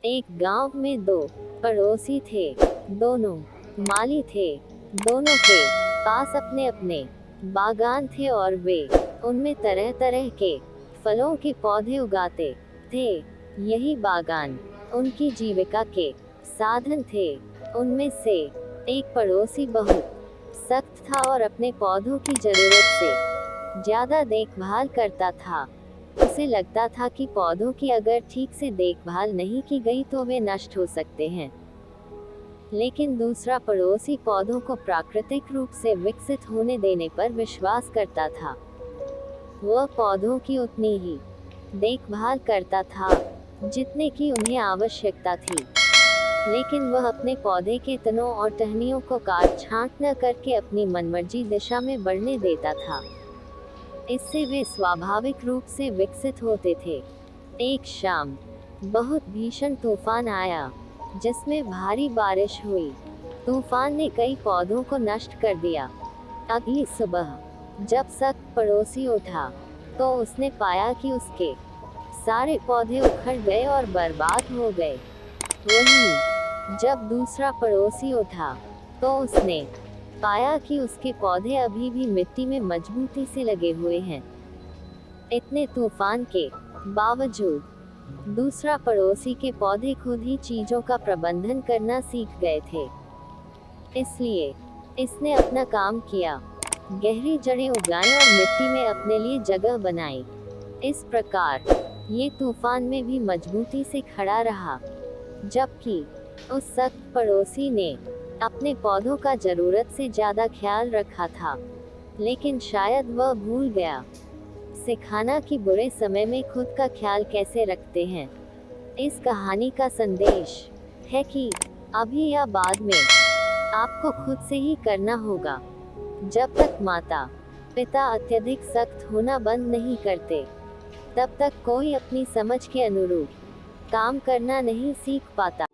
एक गांव में दो पड़ोसी थे। दोनों माली थे। दोनों के पास अपने अपने बागान थे और वे उनमें तरह तरह के फलों के पौधे उगाते थे। यही बागान उनकी जीविका के साधन थे। उनमें से एक पड़ोसी बहुत सख्त था और अपने पौधों की जरूरत से ज्यादा देखभाल करता था। उसे लगता था कि पौधों की अगर ठीक से देखभाल नहीं की गई तो वे नष्ट हो सकते हैं। लेकिन दूसरा पड़ोसी पौधों को प्राकृतिक रूप से विकसित होने देने पर विश्वास करता था। वह पौधों की उतनी ही देखभाल करता था जितने की उन्हें आवश्यकता थी। लेकिन वह अपने पौधे के तनों और टहनियों को काट छांट न करके अपनी मनमर्जी दिशा में बढ़ने देता था। इससे वे स्वाभाविक रूप से विकसित होते थे। एक शाम बहुत भीषण तूफान आया जिसमें भारी बारिश हुई। तूफान ने कई पौधों को नष्ट कर दिया। अगली सुबह जब सख्त पड़ोसी उठा तो उसने पाया कि उसके सारे पौधे उखड़ गए और बर्बाद हो गए। वहीं जब दूसरा पड़ोसी उठा तो उसने पाया कि उसके पौधे अभी भी मिट्टी में मजबूती से लगे हुए हैं। इतने तूफान के बावजूद दूसरा पड़ोसी के पौधे खुद ही चीजों का प्रबंधन करना सीख गए थे। इसलिए इसने अपना काम किया, गहरी जड़ें उगाई और मिट्टी में अपने लिए जगह बनाई। इस प्रकार ये तूफान में भी मजबूती से खड़ा रहा। जबकि उस सख्त पड़ोसी ने अपने पौधों का जरूरत से ज्यादा ख्याल रखा था। लेकिन शायद वह भूल गया सिखाना कि बुरे समय में खुद का ख्याल कैसे रखते हैं। इस कहानी का संदेश है कि अभी या बाद में आपको खुद से ही करना होगा। जब तक माता पिता अत्यधिक सख्त होना बंद नहीं करते तब तक कोई अपनी समझ के अनुरूप काम करना नहीं सीख पाता।